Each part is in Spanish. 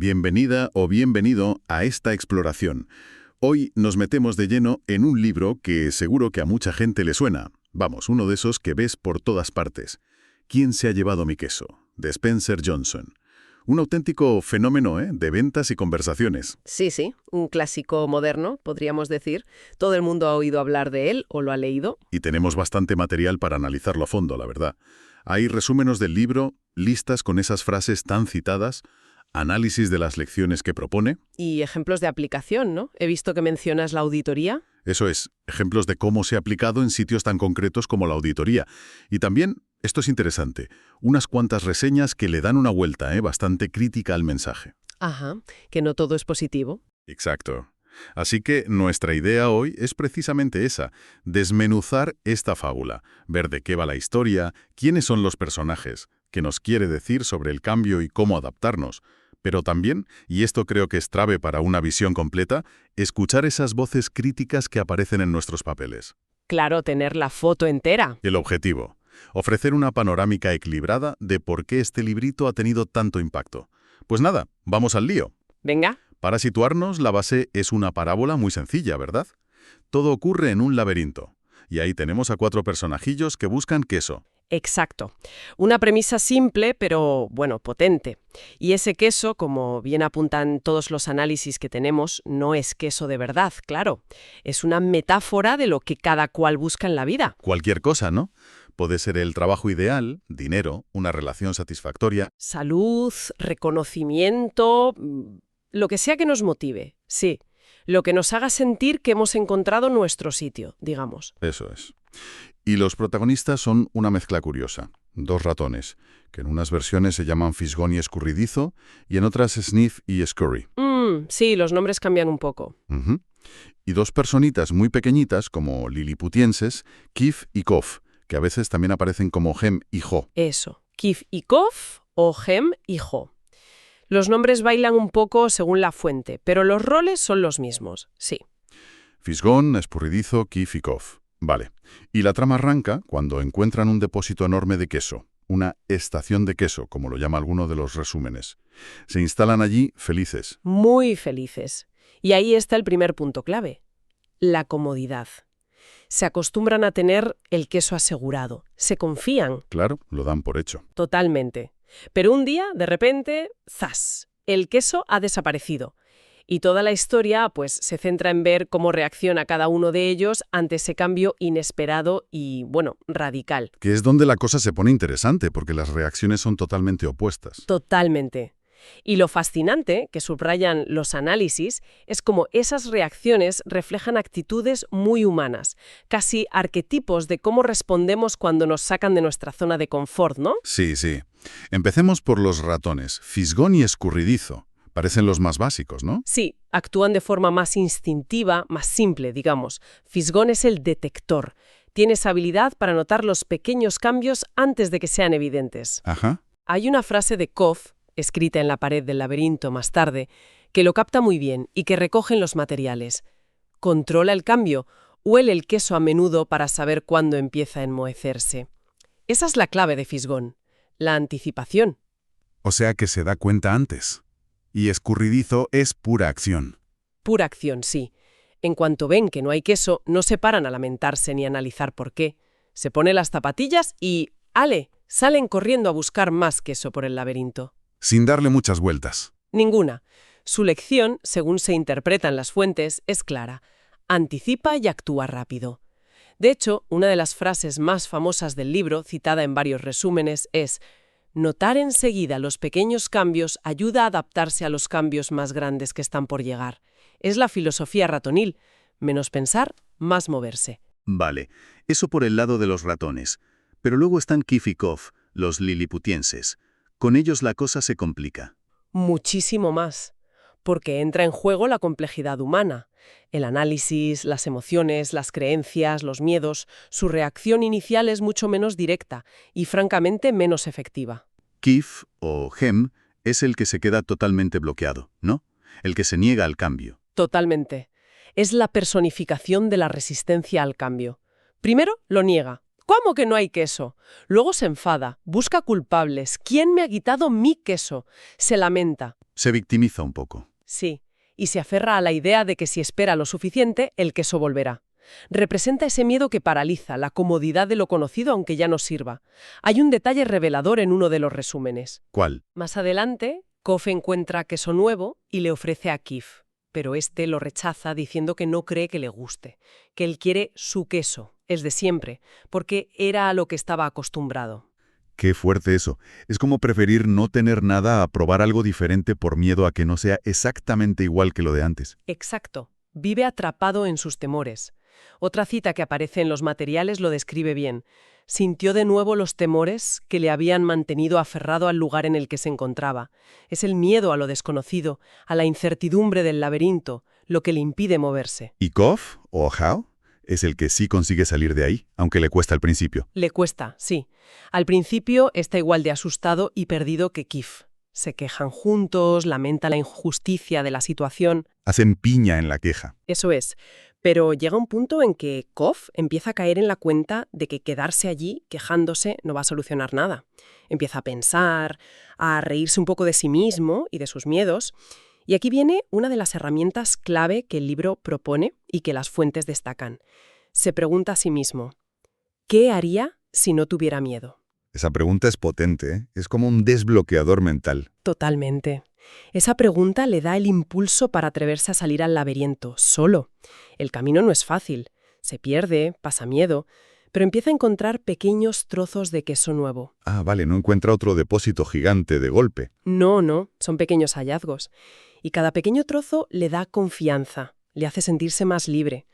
Bienvenida o bienvenido a esta exploración. Hoy nos metemos de lleno en un libro que seguro que a mucha gente le suena. Vamos, uno de esos que ves por todas partes. ¿Quién se ha llevado mi queso? De Spencer Johnson. Un auténtico fenómeno, de ventas y conversaciones. Sí, un clásico moderno, podríamos decir. Todo el mundo ha oído hablar de él o lo ha leído. Y tenemos bastante material para analizarlo a fondo, la verdad. Hay resúmenes del libro, listas con esas frases tan citadas, análisis de las lecciones que propone. Y ejemplos de aplicación, ¿no? He visto que mencionas la auditoría. Eso es, ejemplos de cómo se ha aplicado en sitios tan concretos como la auditoría. Y también, esto es interesante, unas cuantas reseñas que le dan una vuelta, bastante crítica al mensaje. Ajá, que no todo es positivo. Exacto. Así que nuestra idea hoy es precisamente esa, desmenuzar esta fábula, ver de qué va la historia, quiénes son los personajes, qué nos quiere decir sobre el cambio y cómo adaptarnos. Pero también, y esto creo que es clave para una visión completa, escuchar esas voces críticas que aparecen en nuestros papeles. Claro, tener la foto entera. El objetivo, ofrecer una panorámica equilibrada de por qué este librito ha tenido tanto impacto. Pues nada, vamos al lío. Venga. Para situarnos, la base es una parábola muy sencilla, ¿verdad? Todo ocurre en un laberinto. Y ahí tenemos a 4 personajillos que buscan queso. Exacto. Una premisa simple, pero, bueno, potente. Y ese queso, como bien apuntan todos los análisis que tenemos, no es queso de verdad, claro. Es una metáfora de lo que cada cual busca en la vida. Cualquier cosa, ¿no? Puede ser el trabajo ideal, dinero, una relación satisfactoria. Salud, reconocimiento, lo que sea que nos motive, sí. Lo que nos haga sentir que hemos encontrado nuestro sitio, digamos. Eso es. Y los protagonistas son una mezcla curiosa. 2 ratones, que en unas versiones se llaman Fisgón y Escurridizo, y en otras Sniff y Scurry. Sí, los nombres cambian un poco. Y 2 personitas muy pequeñitas, como liliputienses, Kif y Kof, que a veces también aparecen como Hem y Jo. Eso, Kif y Kof o Hem y Jo. Los nombres bailan un poco según la fuente, pero los roles son los mismos, sí. Fisgón, Escurridizo, Kif y Kof. Vale. Y la trama arranca cuando encuentran un depósito enorme de queso, una estación de queso, como lo llama alguno de los resúmenes. Se instalan allí felices. Muy felices. Y ahí está el primer punto clave, la comodidad. Se acostumbran a tener el queso asegurado, se confían. Claro, lo dan por hecho. Totalmente. Pero un día, de repente, ¡zas!, el queso ha desaparecido. Y toda la historia, pues, se centra en ver cómo reacciona cada uno de ellos ante ese cambio inesperado y, bueno, radical. Que es donde la cosa se pone interesante, porque las reacciones son totalmente opuestas. Totalmente. Y lo fascinante, que subrayan los análisis, es cómo esas reacciones reflejan actitudes muy humanas, casi arquetipos de cómo respondemos cuando nos sacan de nuestra zona de confort, ¿no? Sí. Empecemos por los ratones, Fisgón y Escurridizo. Parecen los más básicos, ¿no? Sí, actúan de forma más instintiva, más simple, digamos. Fisgón es el detector. Tiene esa habilidad para notar los pequeños cambios antes de que sean evidentes. Ajá. Hay una frase de Kof, escrita en la pared del laberinto más tarde, que lo capta muy bien y que recoge en los materiales. Controla el cambio, huele el queso a menudo para saber cuándo empieza a enmohecerse. Esa es la clave de Fisgón, la anticipación. O sea que se da cuenta antes. Y Escurridizo es pura acción. Pura acción, sí. En cuanto ven que no hay queso, no se paran a lamentarse ni a analizar por qué. Se ponen las zapatillas y ¡ale!, salen corriendo a buscar más queso por el laberinto. Sin darle muchas vueltas. Ninguna. Su lección, según se interpretan las fuentes, es clara. Anticipa y actúa rápido. De hecho, una de las frases más famosas del libro, citada en varios resúmenes, es: notar enseguida los pequeños cambios ayuda a adaptarse a los cambios más grandes que están por llegar. Es la filosofía ratonil. Menos pensar, más moverse. Vale, eso por el lado de los ratones. Pero luego están Kif y Kof, los liliputienses. Con ellos la cosa se complica. Muchísimo más. Porque entra en juego la complejidad humana. El análisis, las emociones, las creencias, los miedos. Su reacción inicial es mucho menos directa y, francamente, menos efectiva. Kif, o Hem, es el que se queda totalmente bloqueado, ¿no? El que se niega al cambio. Totalmente. Es la personificación de la resistencia al cambio. Primero, lo niega. ¿Cómo que no hay queso? Luego se enfada, busca culpables. ¿Quién me ha quitado mi queso? Se lamenta. Se victimiza un poco. Sí, y se aferra a la idea de que si espera lo suficiente, el queso volverá. Representa ese miedo que paraliza, la comodidad de lo conocido aunque ya no sirva. Hay un detalle revelador en uno de los resúmenes. ¿Cuál? Más adelante, Kof encuentra queso nuevo y le ofrece a Kif, pero este lo rechaza diciendo que no cree que le guste, que él quiere su queso, es de siempre, porque era a lo que estaba acostumbrado. Qué fuerte eso. Es como preferir no tener nada a probar algo diferente por miedo a que no sea exactamente igual que lo de antes. Exacto. Vive atrapado en sus temores. Otra cita que aparece en los materiales lo describe bien. Sintió de nuevo los temores que le habían mantenido aferrado al lugar en el que se encontraba. Es el miedo a lo desconocido, a la incertidumbre del laberinto, lo que le impide moverse. ¿Y Kof, o Hao, es el que sí consigue salir de ahí, aunque le cuesta al principio? Le cuesta, sí. Al principio está igual de asustado y perdido que Kif. Se quejan juntos, lamentan la injusticia de la situación. Hacen piña en la queja. Eso es. Pero llega un punto en que Kof empieza a caer en la cuenta de que quedarse allí quejándose no va a solucionar nada. Empieza a pensar, a reírse un poco de sí mismo y de sus miedos. Y aquí viene una de las herramientas clave que el libro propone y que las fuentes destacan. Se pregunta a sí mismo, ¿qué haría si no tuviera miedo? Esa pregunta es potente, ¿eh? Es como un desbloqueador mental. Totalmente. Esa pregunta le da el impulso para atreverse a salir al laberinto, solo. El camino no es fácil. Se pierde, pasa miedo, pero empieza a encontrar pequeños trozos de queso nuevo. Ah, vale, no encuentra otro depósito gigante de golpe. No, son pequeños hallazgos. Y cada pequeño trozo le da confianza, le hace sentirse más libre.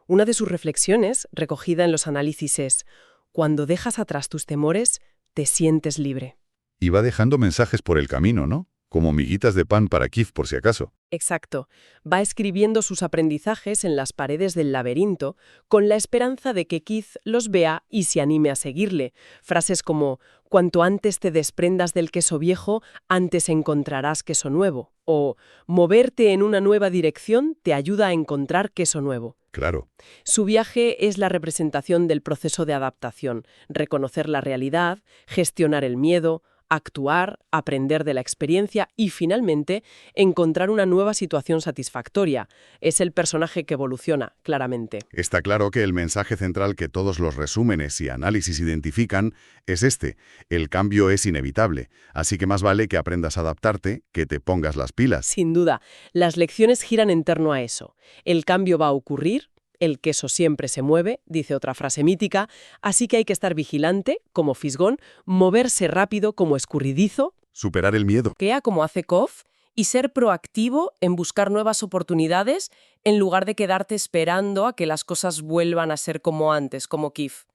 Una de sus reflexiones, recogida en los análisis, es: cuando dejas atrás tus temores, te sientes libre. Y va dejando mensajes por el camino, ¿no? Como miguitas de pan para Kif, por si acaso. Exacto. Va escribiendo sus aprendizajes en las paredes del laberinto con la esperanza de que Kif los vea y se anime a seguirle. Frases como: cuanto antes te desprendas del queso viejo, antes encontrarás queso nuevo. O moverte en una nueva dirección te ayuda a encontrar queso nuevo. Claro. Su viaje es la representación del proceso de adaptación, reconocer la realidad, gestionar el miedo, actuar, aprender de la experiencia y, finalmente, encontrar una nueva situación satisfactoria. Es el personaje que evoluciona, claramente. Está claro que el mensaje central que todos los resúmenes y análisis identifican es este: el cambio es inevitable, así que más vale que aprendas a adaptarte, que te pongas las pilas. Sin duda, las lecciones giran en torno a eso. El cambio va a ocurrir. El queso siempre se mueve, dice otra frase mítica, así que hay que estar vigilante, como fisgón, moverse rápido como escurridizo, Superar el miedo. como hace Kof, y ser proactivo en buscar nuevas oportunidades en lugar de quedarte esperando a que las cosas vuelvan a ser como antes, como Kif.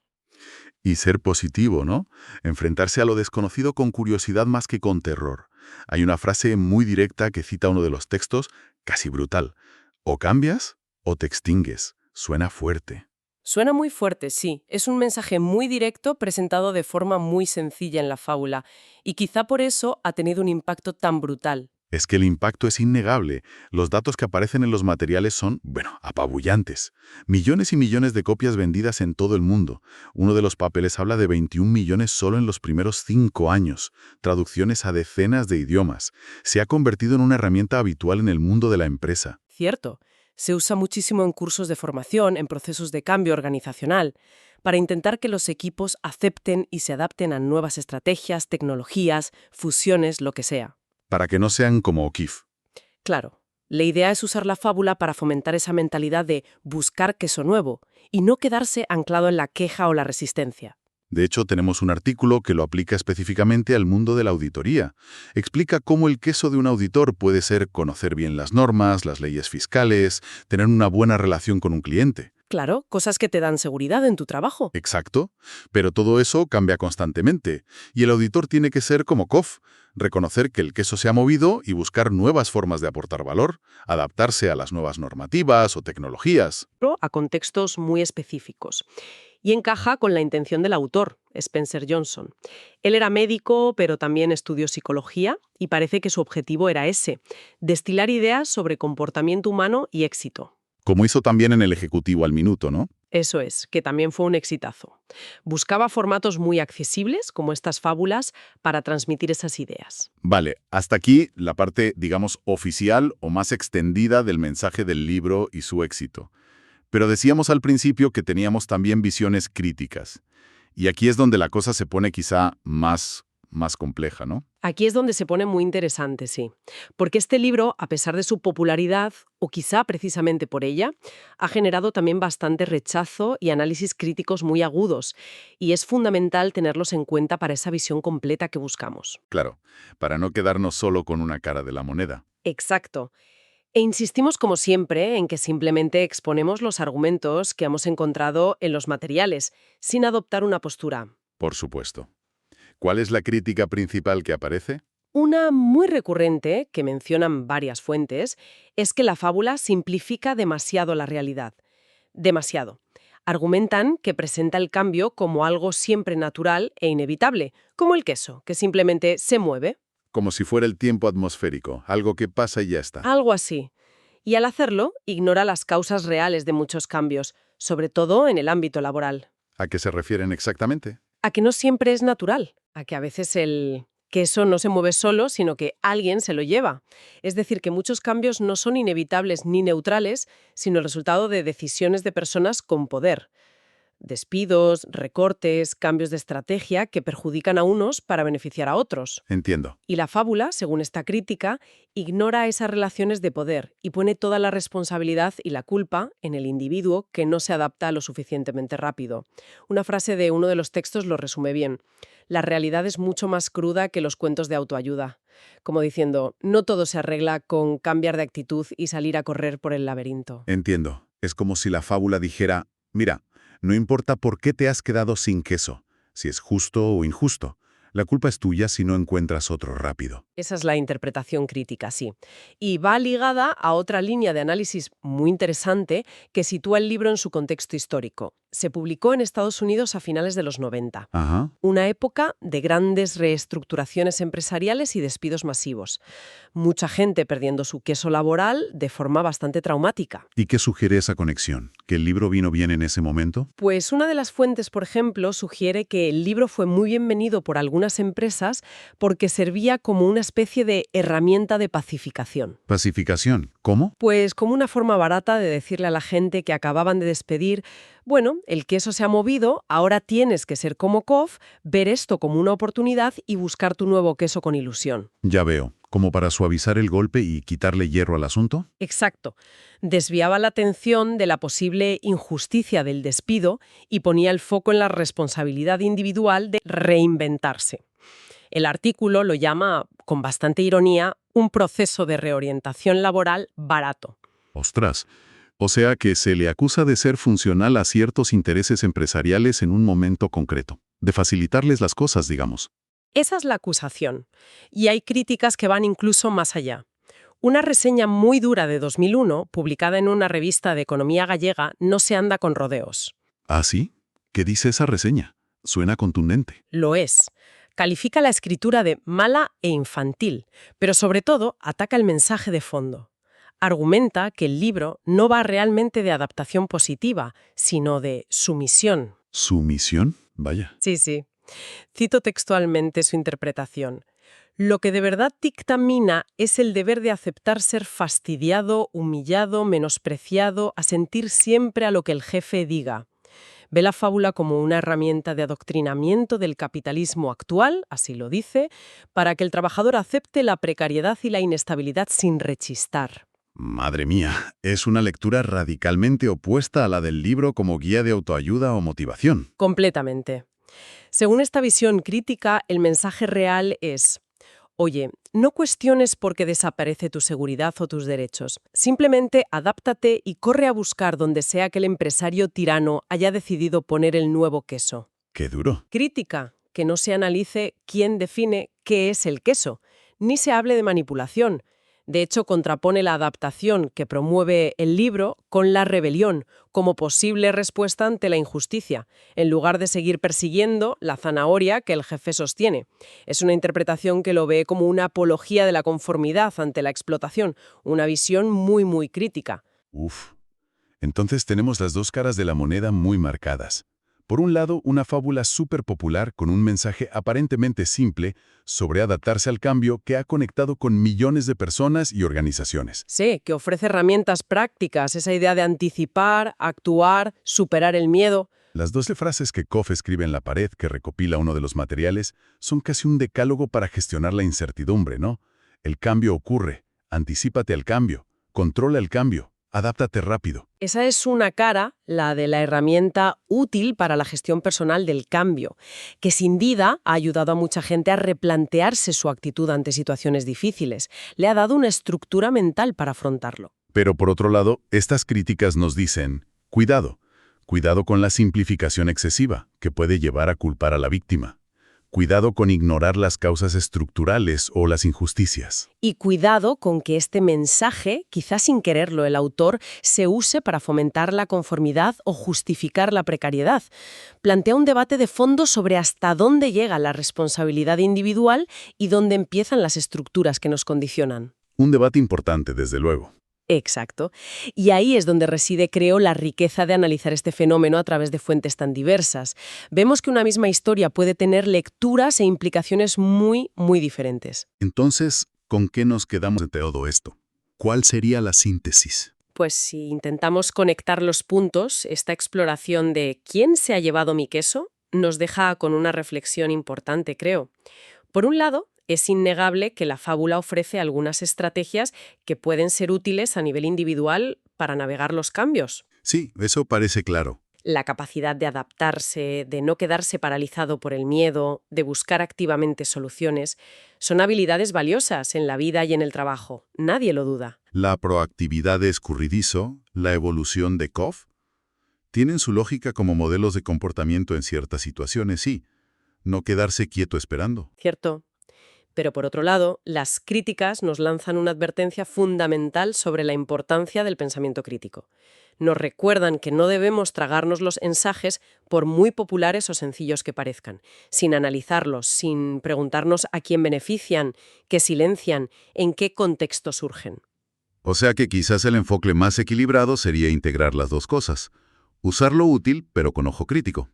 Y ser positivo, ¿no? Enfrentarse a lo desconocido con curiosidad más que con terror. Hay una frase muy directa que cita uno de los textos, casi brutal. O cambias o te extingues. Suena fuerte. Suena muy fuerte, sí. Es un mensaje muy directo presentado de forma muy sencilla en la fábula, y quizá por eso ha tenido un impacto tan brutal. Es que el impacto es innegable. Los datos que aparecen en los materiales son, apabullantes. Millones y millones de copias vendidas en todo el mundo. Uno de los papeles habla de 21 millones solo en los primeros 5 años. Traducciones a decenas de idiomas. Se ha convertido en una herramienta habitual en el mundo de la empresa. Cierto. Se usa muchísimo en cursos de formación, en procesos de cambio organizacional, para intentar que los equipos acepten y se adapten a nuevas estrategias, tecnologías, fusiones, lo que sea. Para que no sean como Kif. Claro, la idea es usar la fábula para fomentar esa mentalidad de buscar queso nuevo y no quedarse anclado en la queja o la resistencia. De hecho, tenemos un artículo que lo aplica específicamente al mundo de la auditoría. Explica cómo el queso de un auditor puede ser conocer bien las normas, las leyes fiscales, tener una buena relación con un cliente. Claro, cosas que te dan seguridad en tu trabajo. Exacto, pero todo eso cambia constantemente, y el auditor tiene que ser como Kof, reconocer que el queso se ha movido y buscar nuevas formas de aportar valor, adaptarse a las nuevas normativas o tecnologías. A contextos muy específicos. Y encaja con la intención del autor, Spencer Johnson. Él era médico, pero también estudió psicología, y parece que su objetivo era ese: destilar ideas sobre comportamiento humano y éxito. Como hizo también en El Ejecutivo al Minuto, ¿no? Eso es, que también fue un exitazo. Buscaba formatos muy accesibles, como estas fábulas, para transmitir esas ideas. Vale, hasta aquí la parte, digamos, oficial o más extendida del mensaje del libro y su éxito. Pero decíamos al principio que teníamos también visiones críticas. Y aquí es donde la cosa se pone quizá más compleja, ¿no? Aquí es donde se pone muy interesante, sí. Porque este libro, a pesar de su popularidad, o quizá precisamente por ella, ha generado también bastante rechazo y análisis críticos muy agudos. Y es fundamental tenerlos en cuenta para esa visión completa que buscamos. Claro, para no quedarnos solo con una cara de la moneda. Exacto. E insistimos, como siempre, en que simplemente exponemos los argumentos que hemos encontrado en los materiales, sin adoptar una postura. Por supuesto. ¿Cuál es la crítica principal que aparece? Una muy recurrente, que mencionan varias fuentes, es que la fábula simplifica demasiado la realidad. Demasiado. Argumentan que presenta el cambio como algo siempre natural e inevitable, como el queso, que simplemente se mueve. Como si fuera el tiempo atmosférico, algo que pasa y ya está. Algo así. Y al hacerlo, ignora las causas reales de muchos cambios, sobre todo en el ámbito laboral. ¿A qué se refieren exactamente? A que no siempre es natural, a que a veces el queso no se mueve solo, sino que alguien se lo lleva. Es decir, que muchos cambios no son inevitables ni neutrales, sino el resultado de decisiones de personas con poder. Despidos, recortes, cambios de estrategia que perjudican a unos para beneficiar a otros. Entiendo. Y la fábula, según esta crítica, ignora esas relaciones de poder y pone toda la responsabilidad y la culpa en el individuo que no se adapta lo suficientemente rápido. Una frase de uno de los textos lo resume bien. La realidad es mucho más cruda que los cuentos de autoayuda. Como diciendo, no todo se arregla con cambiar de actitud y salir a correr por el laberinto. Entiendo. Es como si la fábula dijera, mira, no importa por qué te has quedado sin queso, si es justo o injusto. La culpa es tuya si no encuentras otro rápido. Esa es la interpretación crítica, sí. Y va ligada a otra línea de análisis muy interesante que sitúa el libro en su contexto histórico. Se publicó en Estados Unidos a finales de los 90. Ajá. Una época de grandes reestructuraciones empresariales y despidos masivos. Mucha gente perdiendo su queso laboral de forma bastante traumática. ¿Y qué sugiere esa conexión? ¿Que el libro vino bien en ese momento? Pues una de las fuentes, por ejemplo, sugiere que el libro fue muy bienvenido por algunas empresas porque servía como una especie de herramienta de pacificación. Pacificación. ¿Cómo? Pues como una forma barata de decirle a la gente que acababan de despedir, bueno, el queso se ha movido, ahora tienes que ser como Kof, ver esto como una oportunidad y buscar tu nuevo queso con ilusión. Ya veo. ¿Como para suavizar el golpe y quitarle hierro al asunto? Exacto. Desviaba la atención de la posible injusticia del despido y ponía el foco en la responsabilidad individual de reinventarse. El artículo lo llama, con bastante ironía, un proceso de reorientación laboral barato. Ostras. O sea que se le acusa de ser funcional a ciertos intereses empresariales en un momento concreto. De facilitarles las cosas, digamos. Esa es la acusación. Y hay críticas que van incluso más allá. Una reseña muy dura de 2001, publicada en una revista de economía gallega, no se anda con rodeos. ¿Ah, sí? ¿Qué dice esa reseña? Suena contundente. Lo es. Califica la escritura de mala e infantil, pero sobre todo ataca el mensaje de fondo. Argumenta que el libro no va realmente de adaptación positiva, sino de sumisión. ¿Sumisión? Vaya. Sí. Cito textualmente su interpretación. Lo que de verdad dictamina es el deber de aceptar ser fastidiado, humillado, menospreciado, a sentir siempre a lo que el jefe diga. Ve la fábula como una herramienta de adoctrinamiento del capitalismo actual, así lo dice, para que el trabajador acepte la precariedad y la inestabilidad sin rechistar. Madre mía, es una lectura radicalmente opuesta a la del libro como guía de autoayuda o motivación. Completamente. Según esta visión crítica, el mensaje real es: oye, no cuestiones por qué desaparece tu seguridad o tus derechos. Simplemente adáptate y corre a buscar donde sea que el empresario tirano haya decidido poner el nuevo queso. ¡Qué duro! Crítica, que no se analice quién define qué es el queso, ni se hable de manipulación. De hecho, contrapone la adaptación que promueve el libro con la rebelión, como posible respuesta ante la injusticia, en lugar de seguir persiguiendo la zanahoria que el jefe sostiene. Es una interpretación que lo ve como una apología de la conformidad ante la explotación, una visión muy crítica. Uf. Entonces tenemos las dos caras de la moneda muy marcadas. Por un lado, una fábula súper popular con un mensaje aparentemente simple sobre adaptarse al cambio que ha conectado con millones de personas y organizaciones. Sí, que ofrece herramientas prácticas, esa idea de anticipar, actuar, superar el miedo. Las 12 frases que Koff escribe en la pared que recopila uno de los materiales son casi un decálogo para gestionar la incertidumbre, ¿no? El cambio ocurre, anticípate al cambio, controla el cambio, adáptate rápido. Esa es una cara, la de la herramienta útil para la gestión personal del cambio, que sin duda ha ayudado a mucha gente a replantearse su actitud ante situaciones difíciles. Le ha dado una estructura mental para afrontarlo. Pero por otro lado, estas críticas nos dicen, cuidado con la simplificación excesiva, que puede llevar a culpar a la víctima. Cuidado con ignorar las causas estructurales o las injusticias. Y cuidado con que este mensaje, quizás sin quererlo el autor, se use para fomentar la conformidad o justificar la precariedad. Plantea un debate de fondo sobre hasta dónde llega la responsabilidad individual y dónde empiezan las estructuras que nos condicionan. Un debate importante, desde luego. Exacto. Y ahí es donde reside, creo, la riqueza de analizar este fenómeno a través de fuentes tan diversas. Vemos que una misma historia puede tener lecturas e implicaciones muy, muy diferentes. Entonces, ¿con qué nos quedamos de todo esto? ¿Cuál sería la síntesis? Pues si intentamos conectar los puntos, esta exploración de ¿quién se ha llevado mi queso? Nos deja con una reflexión importante, creo. Por un lado, es innegable que la fábula ofrece algunas estrategias que pueden ser útiles a nivel individual para navegar los cambios. Sí, eso parece claro. La capacidad de adaptarse, de no quedarse paralizado por el miedo, de buscar activamente soluciones, son habilidades valiosas en la vida y en el trabajo. Nadie lo duda. La proactividad de Escurridizo, la evolución de Koff, tienen su lógica como modelos de comportamiento en ciertas situaciones, sí. No quedarse quieto esperando. ¿Cierto? Pero por otro lado, las críticas nos lanzan una advertencia fundamental sobre la importancia del pensamiento crítico. Nos recuerdan que no debemos tragarnos los mensajes por muy populares o sencillos que parezcan, sin analizarlos, sin preguntarnos a quién benefician, qué silencian, en qué contexto surgen. O sea que quizás el enfoque más equilibrado sería integrar las dos cosas. Usar lo útil, pero con ojo crítico.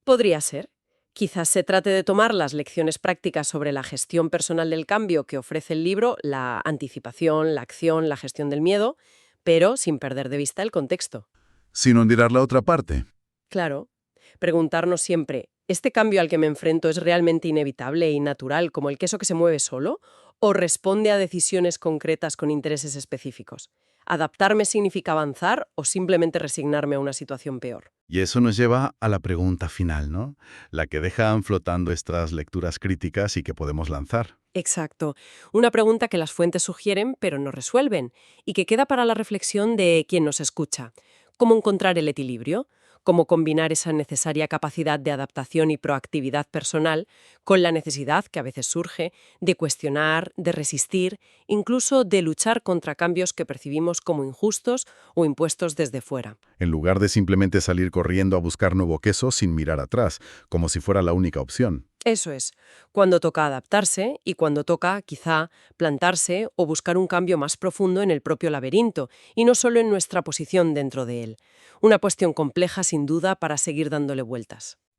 Podría ser. Quizás se trate de tomar las lecciones prácticas sobre la gestión personal del cambio que ofrece el libro, la anticipación, la acción, la gestión del miedo, pero sin perder de vista el contexto. Sin ondear la otra parte. Claro, preguntarnos siempre, ¿este cambio al que me enfrento es realmente inevitable y natural como el queso que se mueve solo? ¿O responde a decisiones concretas con intereses específicos? ¿Adaptarme significa avanzar o simplemente resignarme a una situación peor? Y eso nos lleva a la pregunta final, ¿no? La que dejan flotando estas lecturas críticas y que podemos lanzar. Exacto. Una pregunta que las fuentes sugieren pero no resuelven y que queda para la reflexión de quien nos escucha. ¿Cómo encontrar el equilibrio? ¿Cómo combinar esa necesaria capacidad de adaptación y proactividad personal con la necesidad que a veces surge de cuestionar, de resistir, incluso de luchar contra cambios que percibimos como injustos o impuestos desde fuera? En lugar de simplemente salir corriendo a buscar nuevo queso sin mirar atrás, como si fuera la única opción. Eso es, cuando toca adaptarse y cuando toca, quizá, plantarse o buscar un cambio más profundo en el propio laberinto y no solo en nuestra posición dentro de él. Una cuestión compleja, sin duda, para seguir dándole vueltas.